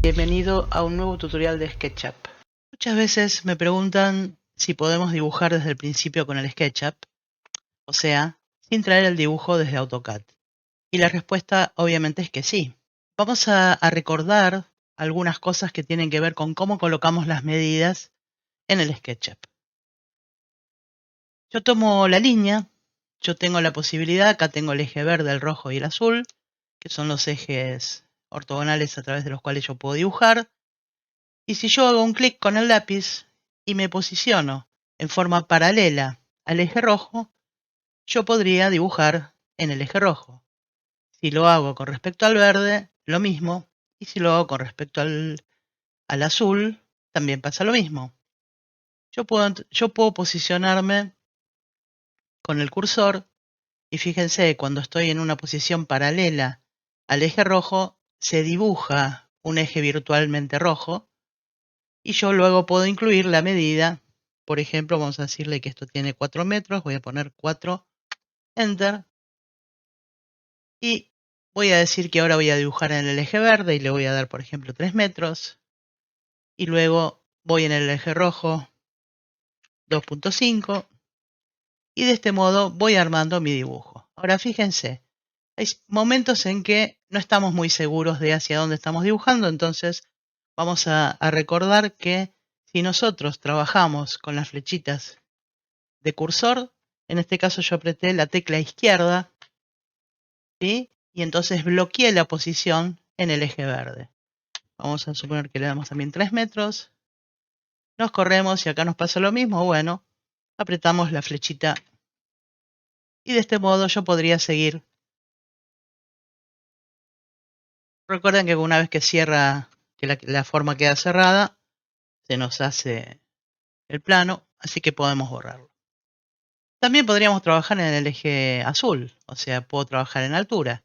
Bienvenido a un nuevo tutorial de SketchUp. Muchas veces me preguntan si podemos dibujar desde el principio con el SketchUp, o sea, sin traer el dibujo desde AutoCAD. Y la respuesta obviamente es que sí. Vamos a recordar algunas cosas que tienen que ver con cómo colocamos las medidas en el SketchUp. Yo tomo la línea, yo tengo la posibilidad, acá tengo el eje verde, el rojo y el azul, que son los ejes ortogonales a través de los cuales yo puedo dibujar. Y si yo hago un clic con el lápiz y me posiciono en forma paralela al eje rojo, yo podría dibujar en el eje rojo. Si lo hago con respecto al verde, lo mismo. Y si lo hago con respecto al azul, también pasa lo mismo. Yo puedo posicionarme con el cursor y fíjense, cuando estoy en una posición paralela al eje rojo, se dibuja un eje virtualmente rojo. Y yo luego puedo incluir la medida. Por ejemplo, vamos a decirle que esto tiene 4 metros. Voy a poner 4, Enter. Y voy a decir que ahora voy a dibujar en el eje verde y le voy a dar, por ejemplo, 3 metros. Y luego voy en el eje rojo, 2.5. Y de este modo voy armando mi dibujo. Ahora fíjense, hay momentos en que no estamos muy seguros de hacia dónde estamos dibujando. Entonces vamos a recordar que si nosotros trabajamos con las flechitas de cursor, en este caso yo apreté la tecla izquierda, ¿sí? Y entonces bloqueé la posición en el eje verde. Vamos a suponer que le damos también 3 metros. Nos corremos y acá nos pasa lo mismo. Bueno, apretamos la flechita y de este modo yo podría seguir. Recuerden que una vez que cierra, que la forma queda cerrada, se nos hace el plano, así que podemos borrarlo. También podríamos trabajar en el eje azul, o sea, puedo trabajar en altura.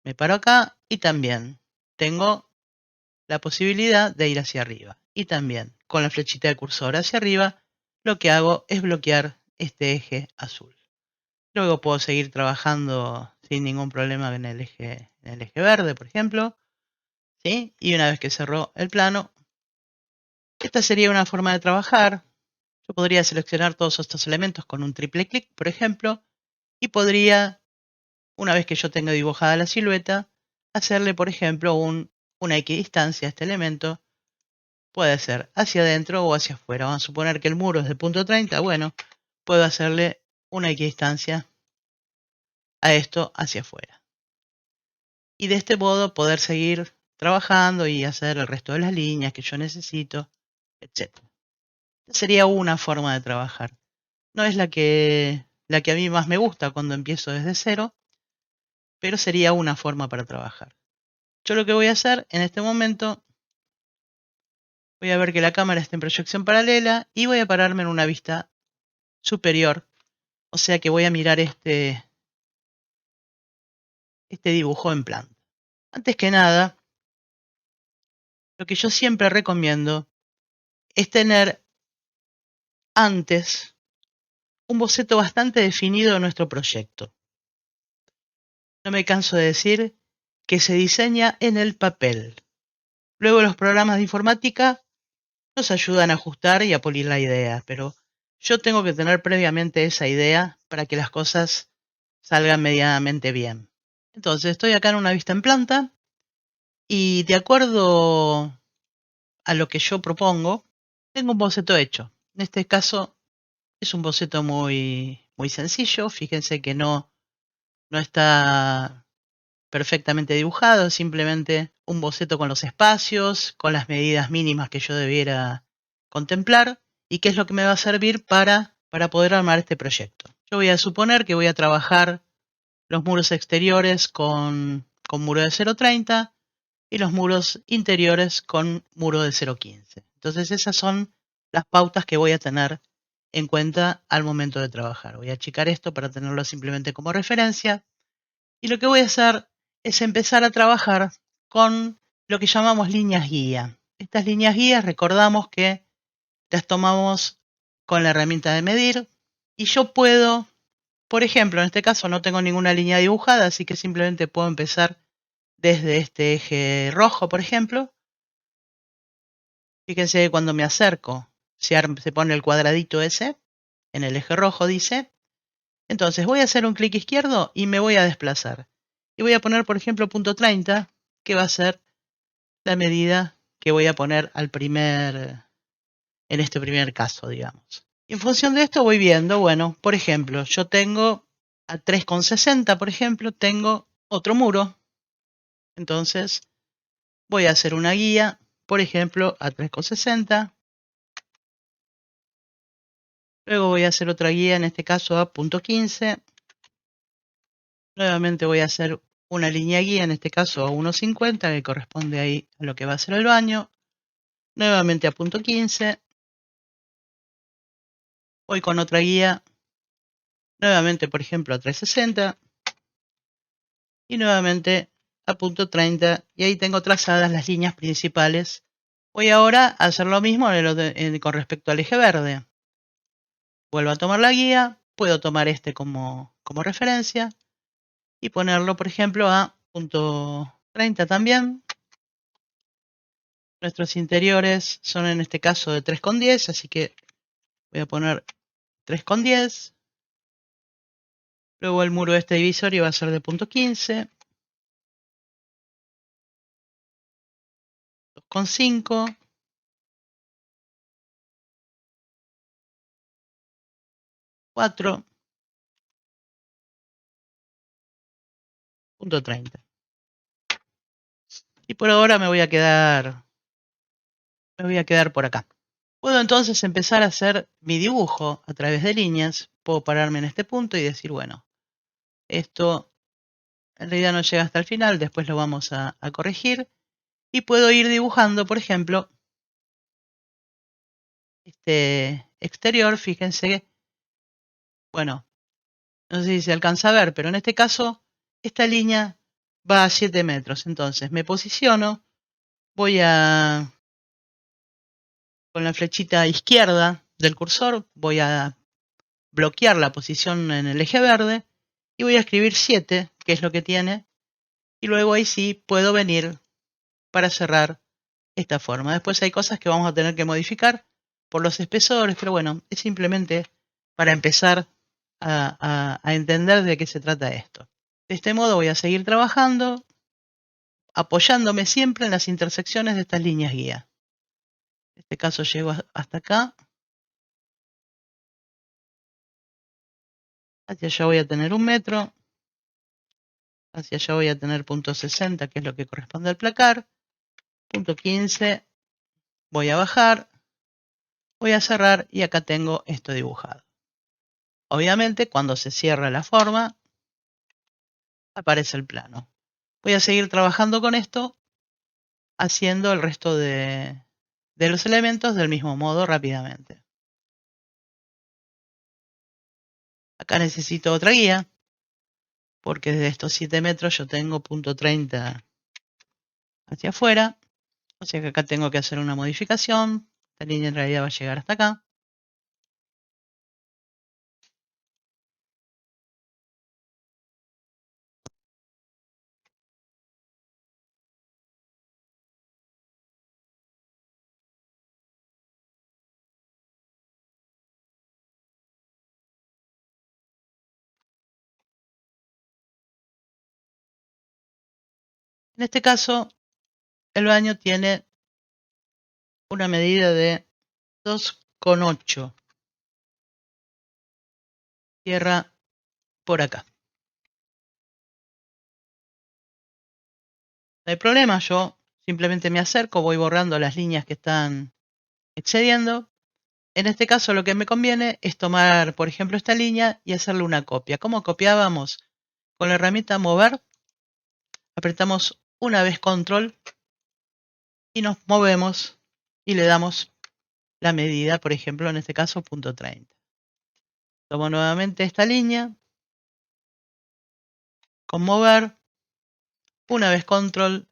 Me paro acá y también tengo la posibilidad de ir hacia arriba. Y también con la flechita de cursor hacia arriba, lo que hago es bloquear este eje azul. Luego puedo seguir trabajando sin ningún problema en el eje verde, por ejemplo. ¿Sí? Y una vez que cerró el plano, esta sería una forma de trabajar. Yo podría seleccionar todos estos elementos con un triple clic, por ejemplo, y podría, una vez que yo tenga dibujada la silueta, hacerle, por ejemplo, una equidistancia a este elemento. Puede ser hacia adentro o hacia afuera. Vamos a suponer que el muro es de punto 30. Bueno, puedo hacerle una equidistancia a esto hacia afuera. Y de este modo poder seguir trabajando y hacer el resto de las líneas que yo necesito, etc. Esta sería una forma de trabajar. No es la que a mí más me gusta cuando empiezo desde cero, pero sería una forma para trabajar. Yo lo que voy a hacer en este momento, voy a ver que la cámara está en proyección paralela y voy a pararme en una vista superior. O sea que voy a mirar este dibujo en planta. Antes que nada, lo que yo siempre recomiendo es tener antes un boceto bastante definido de nuestro proyecto. No me canso de decir que se diseña en el papel. Luego los programas de informática nos ayudan a ajustar y a pulir la idea, pero yo tengo que tener previamente esa idea para que las cosas salgan medianamente bien. Entonces estoy acá en una vista en planta y de acuerdo a lo que yo propongo, tengo un boceto hecho. En este caso es un boceto muy sencillo. Fíjense que no está perfectamente dibujado, es simplemente un boceto con los espacios, con las medidas mínimas que yo debiera contemplar y qué es lo que me va a servir para poder armar este proyecto. Yo voy a suponer que voy a trabajar los muros exteriores con muro de 0.30 y los muros interiores con muro de 0.15. Entonces esas son las pautas que voy a tener en cuenta al momento de trabajar. Voy a achicar esto para tenerlo simplemente como referencia. Y lo que voy a hacer es empezar a trabajar con lo que llamamos líneas guía. Estas líneas guías recordamos que las tomamos con la herramienta de medir. Y yo puedo, por ejemplo, en este caso no tengo ninguna línea dibujada, así que simplemente puedo empezar desde este eje rojo, por ejemplo, Fíjense que cuando me acerco, se pone el cuadradito ese, en el eje rojo dice. Entonces voy a hacer un clic izquierdo y me voy a desplazar. Y voy a poner, por ejemplo, punto 30, que va a ser la medida que voy a poner en este primer caso, digamos. Y en función de esto voy viendo, bueno, por ejemplo, yo tengo a 3,60, por ejemplo, tengo otro muro. Entonces voy a hacer una guía, por ejemplo, a 3,60. Luego voy a hacer otra guía, en este caso a punto 15. Nuevamente voy a hacer una línea guía, en este caso a 1,50, que corresponde ahí a lo que va a ser el baño. Nuevamente a punto 15. Voy con otra guía, nuevamente por ejemplo a 3,60. Y nuevamente a punto 30. Y ahí tengo trazadas las líneas principales. Voy ahora a hacer lo mismo con respecto al eje verde. Vuelvo a tomar la guía, puedo tomar este como referencia y ponerlo, por ejemplo, a punto 30 también. Nuestros interiores son en este caso de 3,10, así que voy a poner 3,10. Luego el muro este divisorio va a ser de punto 15. 2,5. 4. Punto 30. Y por ahora me voy a quedar por acá. Puedo entonces empezar a hacer mi dibujo a través de líneas. Puedo pararme en este punto y decir, bueno, esto en realidad no llega hasta el final, después lo vamos a corregir. Y puedo ir dibujando, por ejemplo, este exterior. Fíjense, bueno, no sé si se alcanza a ver, pero en este caso, esta línea va a 7 metros. Entonces me posiciono, voy con la flechita izquierda del cursor, voy a bloquear la posición en el eje verde y voy a escribir 7, que es lo que tiene, y luego ahí sí puedo venir para cerrar esta forma. Después hay cosas que vamos a tener que modificar por los espesores, pero bueno, es simplemente para empezar a entender de qué se trata esto. De este modo voy a seguir trabajando, apoyándome siempre en las intersecciones de estas líneas guía. En este caso llego hasta acá. Hacia allá voy a tener 1 metro. Hacia allá voy a tener punto 60, que es lo que corresponde al placar. Punto 15. Voy a bajar. Voy a cerrar y acá tengo esto dibujado. Obviamente, cuando se cierra la forma, aparece el plano. Voy a seguir trabajando con esto, haciendo el resto de los elementos del mismo modo rápidamente. Acá necesito otra guía, porque desde estos 7 metros yo tengo punto 30 hacia afuera. O sea que acá tengo que hacer una modificación. Esta línea en realidad va a llegar hasta acá. En este caso, el baño tiene una medida de 2,8. Cierra por acá. No hay problema, yo simplemente me acerco, voy borrando las líneas que están excediendo. En este caso lo que me conviene es tomar, por ejemplo, esta línea y hacerle una copia. ¿Cómo copiábamos? Con la herramienta mover, apretamos una vez control y nos movemos y le damos la medida, por ejemplo, en este caso punto 30. Tomo nuevamente esta línea, con mover, una vez control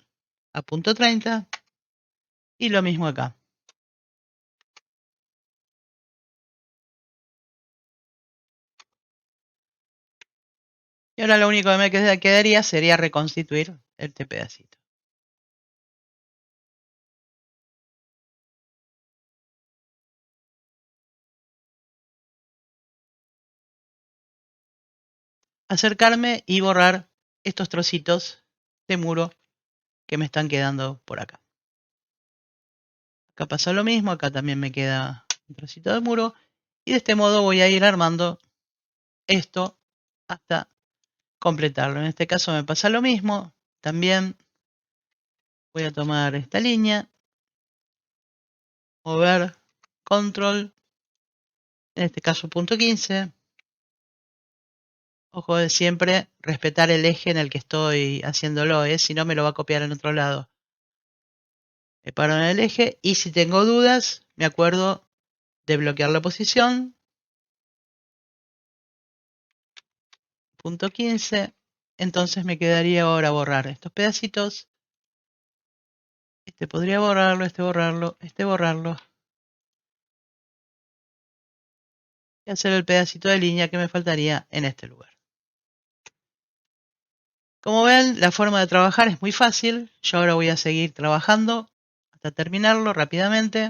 a punto 30 y lo mismo acá. Y ahora lo único que me quedaría sería reconstituir este pedacito. acercarme y borrar estos trocitos de muro que me están quedando por acá. Acá pasa lo mismo, acá también me queda un trocito de muro. Y de este modo voy a ir armando esto hasta completarlo. En este caso me pasa lo mismo. También voy a tomar esta línea, mover, control, en este caso punto 15. Ojo de siempre respetar el eje en el que estoy haciéndolo, si no me lo va a copiar en otro lado. Me paro en el eje y si tengo dudas me acuerdo de bloquear la posición. Punto 15. Entonces me quedaría ahora borrar estos pedacitos. Este podría borrarlo, este borrarlo, este borrarlo. Y hacer el pedacito de línea que me faltaría en este lugar. Como ven, la forma de trabajar es muy fácil. Yo ahora voy a seguir trabajando hasta terminarlo rápidamente.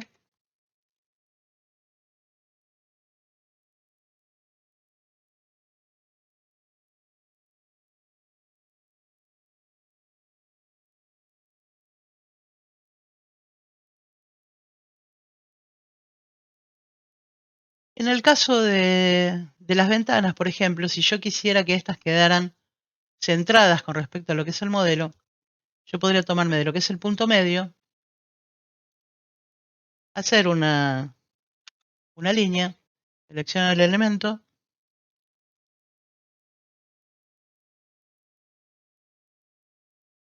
En el caso de las ventanas, por ejemplo, si yo quisiera que estas quedaran centradas con respecto a lo que es el modelo, yo podría tomarme de lo que es el punto medio, hacer una línea, seleccionar el elemento,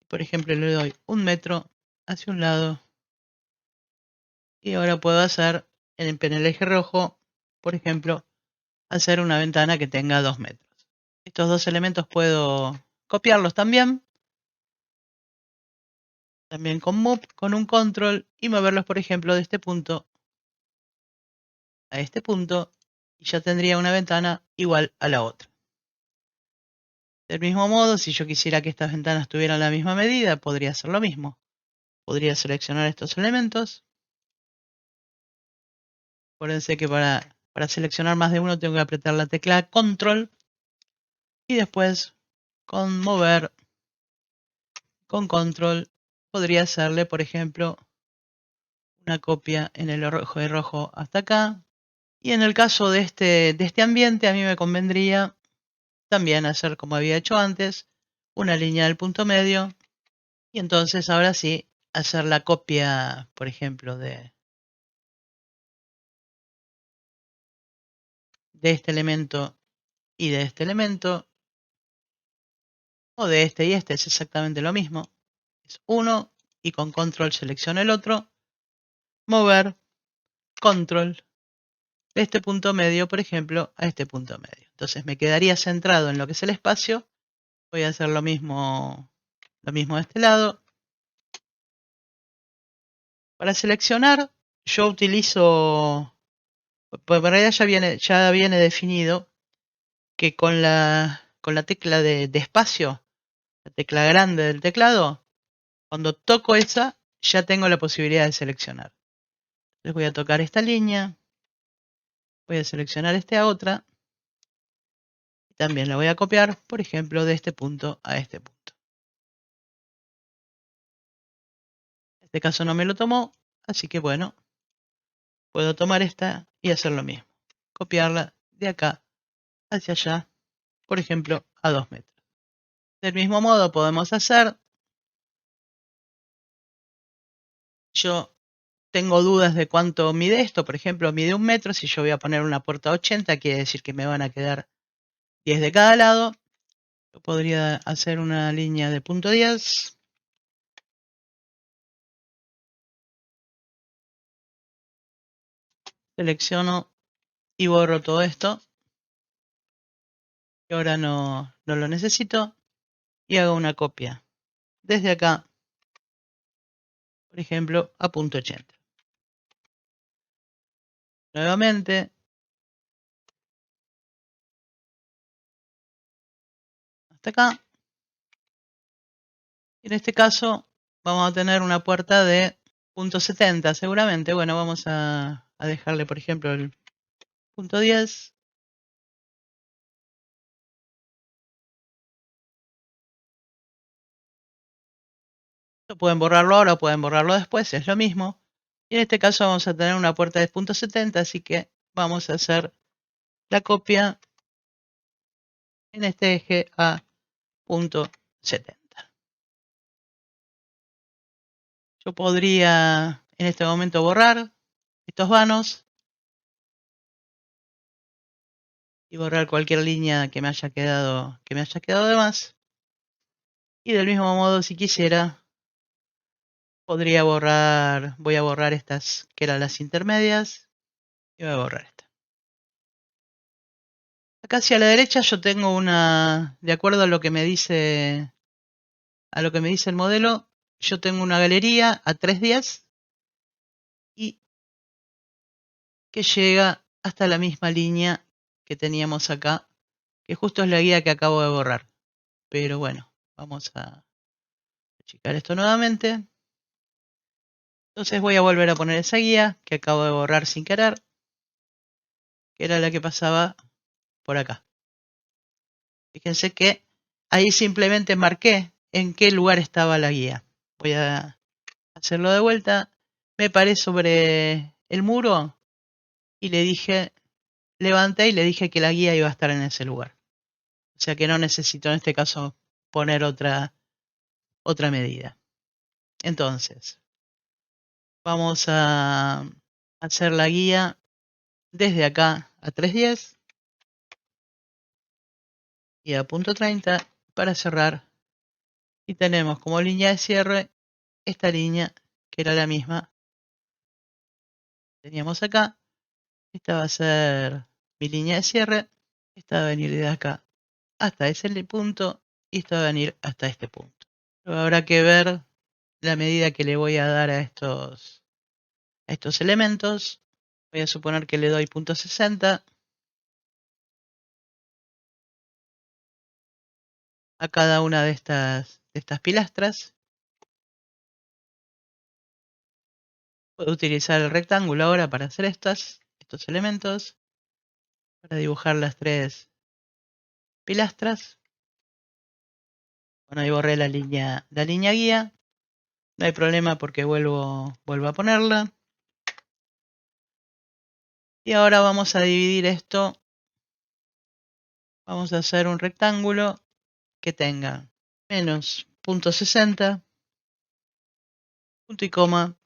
por ejemplo le doy 1 metro hacia un lado y ahora puedo hacer en el eje rojo, por ejemplo, hacer una ventana que tenga 2 metros. Estos dos elementos puedo copiarlos también con Move, con un control y moverlos, por ejemplo, de este punto a este punto y ya tendría una ventana igual a la otra. Del mismo modo, si yo quisiera que estas ventanas tuvieran la misma medida, podría hacer lo mismo. Podría seleccionar estos elementos. Acuérdense que para seleccionar más de uno tengo que apretar la tecla Control y después con mover, con Control, podría hacerle, por ejemplo, una copia en el rojo hasta acá. Y en el caso de este ambiente, a mí me convendría también hacer como había hecho antes, una línea del punto medio. Y entonces ahora sí, hacer la copia, por ejemplo, de este elemento y de este elemento. O de este y este, es exactamente lo mismo. Es uno y con control selecciono el otro. Mover, control, de este punto medio, por ejemplo, a este punto medio. Entonces me quedaría centrado en lo que es el espacio. Voy a hacer lo mismo de este lado. Para seleccionar, yo utilizo, pues en realidad ya viene definido que con la tecla de espacio, la tecla grande del teclado, cuando toco esa, ya tengo la posibilidad de seleccionar. Entonces voy a tocar esta línea, voy a seleccionar esta otra, y también la voy a copiar, por ejemplo, de este punto a este punto. En este caso no me lo tomó, así que bueno, puedo tomar esta y hacer lo mismo. Copiarla de acá hacia allá, por ejemplo, a 2 metros. Del mismo modo podemos hacer, yo tengo dudas de cuánto mide esto, por ejemplo, mide 1 metro, si yo voy a poner una puerta 80, quiere decir que me van a quedar 10 de cada lado. Yo podría hacer una línea de punto 10. Selecciono y borro todo esto. Y ahora no lo necesito. Y hago una copia desde acá, por ejemplo, a punto 80. Nuevamente, hasta acá. En este caso vamos a tener una puerta de punto 70 seguramente. Bueno, vamos a dejarle, por ejemplo, el punto 10. Pueden borrarlo ahora o pueden borrarlo después, es lo mismo. Y en este caso vamos a tener una puerta de punto 70, así que vamos a hacer la copia en este eje a punto 70. Yo podría en este momento borrar estos vanos y borrar cualquier línea que me haya quedado de más. Y del mismo modo, si quisiera, podría borrar, voy a borrar estas que eran las intermedias y voy a borrar esta. Acá hacia la derecha yo tengo una, de acuerdo a lo que me dice el modelo, yo tengo una galería a 310 y que llega hasta la misma línea que teníamos acá, que justo es la guía que acabo de borrar. Pero bueno, vamos a achicar esto nuevamente. Entonces voy a volver a poner esa guía que acabo de borrar sin querer, que era la que pasaba por acá. Fíjense que ahí simplemente marqué en qué lugar estaba la guía. Voy a hacerlo de vuelta. Me paré sobre el muro y le dije, levanté y le dije que la guía iba a estar en ese lugar. O sea que no necesito en este caso poner otra medida. Entonces, vamos a hacer la guía desde acá a 310 y a punto 30 para cerrar. Y tenemos como línea de cierre esta línea que era la misma que teníamos acá. Esta va a ser mi línea de cierre. Esta va a venir de acá hasta ese punto y esta va a venir hasta este punto. Pero habrá que ver la medida que le voy a dar a estos elementos. Voy a suponer que le doy punto 60 a cada una de estas pilastras. Puedo utilizar el rectángulo ahora para hacer estos elementos, para dibujar las 3 pilastras. Bueno, ahí borré la línea guía. No hay problema porque vuelvo a ponerla. Y ahora vamos a dividir esto. Vamos a hacer un rectángulo que tenga menos punto 60, punto y coma,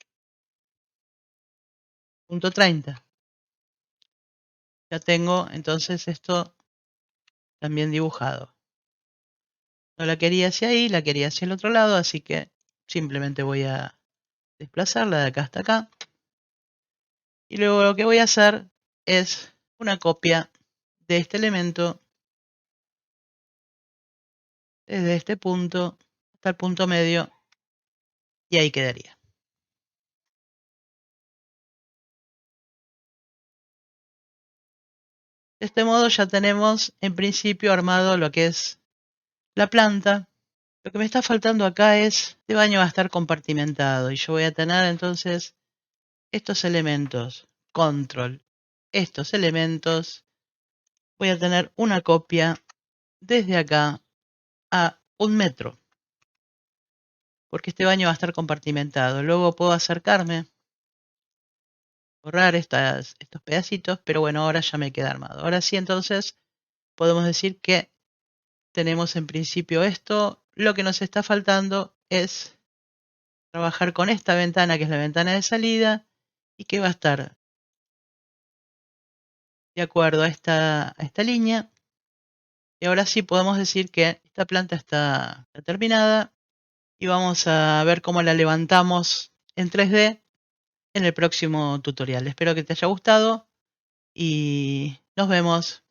punto 30. Ya tengo entonces esto también dibujado. No la quería hacia ahí, la quería hacia el otro lado, así que simplemente voy a desplazarla de acá hasta acá. Y luego lo que voy a hacer es una copia de este elemento desde este punto hasta el punto medio y ahí quedaría. De este modo ya tenemos en principio armado lo que es la planta. Lo que me está faltando acá es, este baño va a estar compartimentado y yo voy a tener entonces estos elementos, control, estos elementos, voy a tener una copia desde acá a 1 metro, porque este baño va a estar compartimentado. Luego puedo acercarme, borrar estos pedacitos, pero bueno, ahora ya me queda armado. Ahora sí, entonces, podemos decir que tenemos en principio esto. Lo que nos está faltando es trabajar con esta ventana, que es la ventana de salida, y que va a estar de acuerdo a esta línea. Y ahora sí podemos decir que esta planta está terminada y vamos a ver cómo la levantamos en 3D en el próximo tutorial. Espero que te haya gustado y nos vemos.